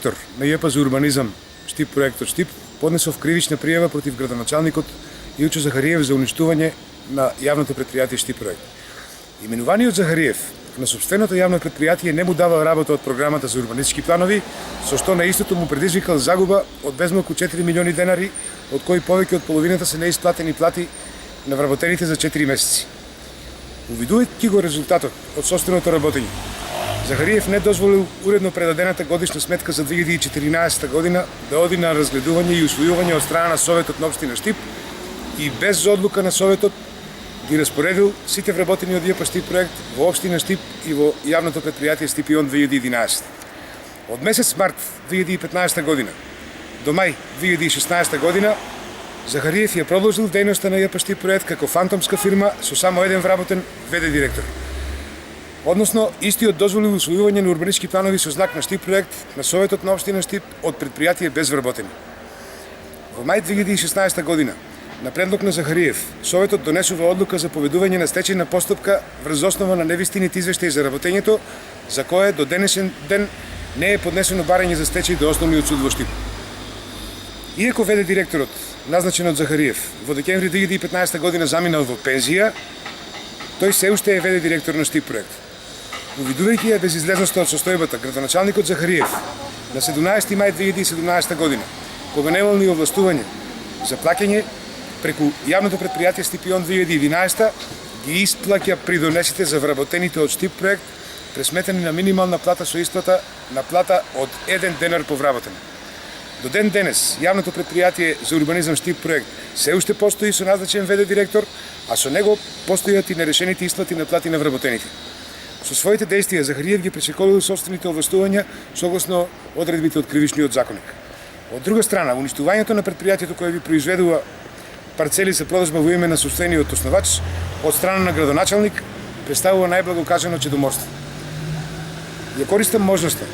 директор на ЈП за урбанизам Штип проектот Штип поднесов кривична пријава против градоначалникот Илчо Захариев за уништување на јавното претпријатие Штип проект. Именуваниот Захариев на собственото јавно претпријатие не му давал работа од програмата за урбанистички планови, со што на истото му предизвикал загуба од безмалку 4 милиони денари, од кои повеќе од половината се неисплатени плати на вработените за 4 месеци. Увидувајќи го резултатот од собственото работење, Захариев не дозволил уредно предадената годишна сметка за 2014 година да оди на разгледување и усвојување од страна на Советот на општина Штип и без одлука на Советот ги распоредил сите вработени од ЈП Штип проект во општина Штип и во јавното претпријатие Штипион 2011. Од месец март 2015 година до мај 2016 година Захариев ја продолжил дејноста на ЈП Штип проект како фантомска фирма со само еден вработен ВД директор. Односно, истиот дозволил усвојување на урбанистички планови со знак на Штип проект на Советот на општина Штип од претпријатие без вработени. Во мај 2016 година, на предлог на Захариев, Советот донесува одлука за поведување на стечајна постапка врз основа на невистините извештаи за работењето, за кое до денешен ден не е поднесено барање за стечај до Основниот суд во Штип. Иако ВД директорот, назначен од Захариев, во декември 2015 година заминал во пензија, тој се уште е ВД директор на Штип проект. Увидувајќи ја безизлезноста од состојбата, градоначалникот Захариев на 17 мај 2017 година, кога немал ни овластување за плаќање преку јавното претпријатие Штипион 2011 ги исплаќа придонесите за вработените од Штип проект, пресметени на минимална плата со исплата на плата од 1 денар по вработен. До ден денес, јавното претпријатие за урбанизам Штип проект се уште постои со назначен ВД директор, а со него постојат и нерешените исплати на плати на вработените. Со своите действија Захариев ги пречеколил собствените овластувања согласно одредбите од кривичниот законник. Од друга страна, уништувањето на претпријатието кое ви произведува парцели за продажба во име на собствениот основач од страна на градоначалник представува најблаго кажано чедоморство. Ја користам можноста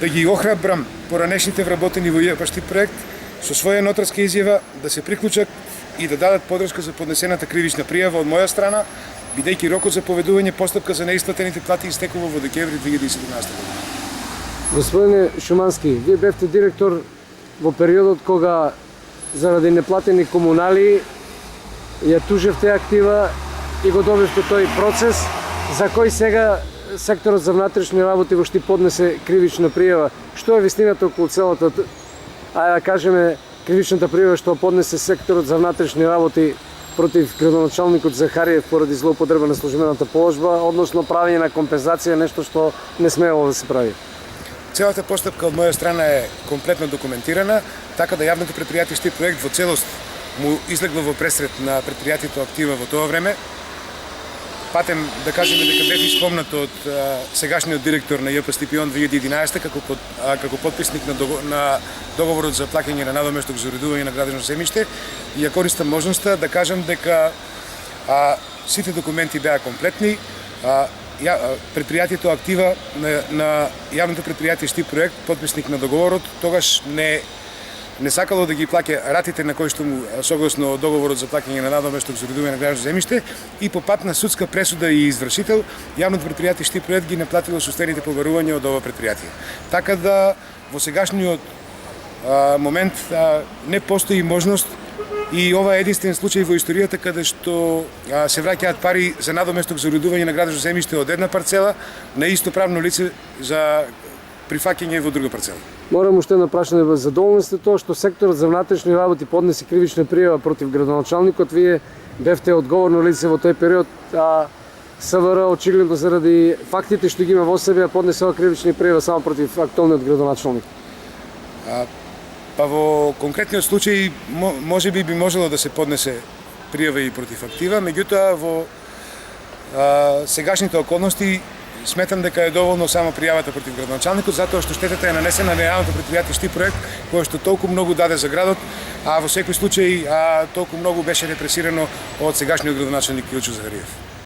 да ги охрабрам поранешните вработени во ЈП Штип проект со своја нотарска изјава да се приклучат и да дадат подршка за поднесената кривична пријава од моја страна, бидејќи рокот за поведување постапка за неисплатените плати истекува во декември 2017 година. Господине Шумански, вие бевте директор во периодот кога заради неплатени комунали ја тужевте актива и го добивте тој процес за кој сега секторот за внатрешни работи во Штип поднесе кривична пријава. Што е вистината околу целата, да кажеме, кривичната пријава што поднесе секторот за внатрешни работи против градоначалникот Захариев поради злоупотреба на службената положба, односно правење на компензација, нешто што не смеело да се прави? Целата постапка од моја страна е комплетно документирана, така да јавното претпријатие Штип проект во целост му излегло во пресред на претпријатието актива во тоа време. Патем да кажеме дека бев испомнат од сегашниот директор на ЈП Штипион 2011 како потписник на договорот за плаќање на надоместок за уредување на градено земјиште и ја користам можноста да кажам дека сите документи беа комплетни. Предпријатието актива на јавното предпријатие Штип проект, потписник на договорот, тогаш не сакало да ги плаќа ратите на кои што му согласно договорот за плаќање на надоместок за уредување на градено земјиште и по пат на судска пресуда и извршител, јавното предпријатие Штип проект ги наплатило состојните побарувања од ова предпријатие. Така да во сегашниот момент не постои можност и ова е единствен случај во историјата каде што се враќаат пари за надоместок за уредување на градено земјиште од една парцела на исто правно лице за прифаќање во друга парцела. Морам уште да прашаме, задоволни сте тоа што секторот за внатрешни работи поднесе кривична пријава против градоначалникот, вие бевте одговорно лице во тој период, а СВР очигледно заради фактите што ги има во себе поднесе ова кривична пријава само против актуелниот градоначалник? Па во конкретниот случај можеби би можело да се поднесе пријава и против актива, меѓутоа во сегашните околности сметам дека е доволно само пријавата против градоначалникот, затоа што штетата е нанесена на јавното претпријатие Штип проект, кое што толку многу даде за градот, а во секој случај толку многу беше репресирано од сегашниот градоначалник Илчо Захариев.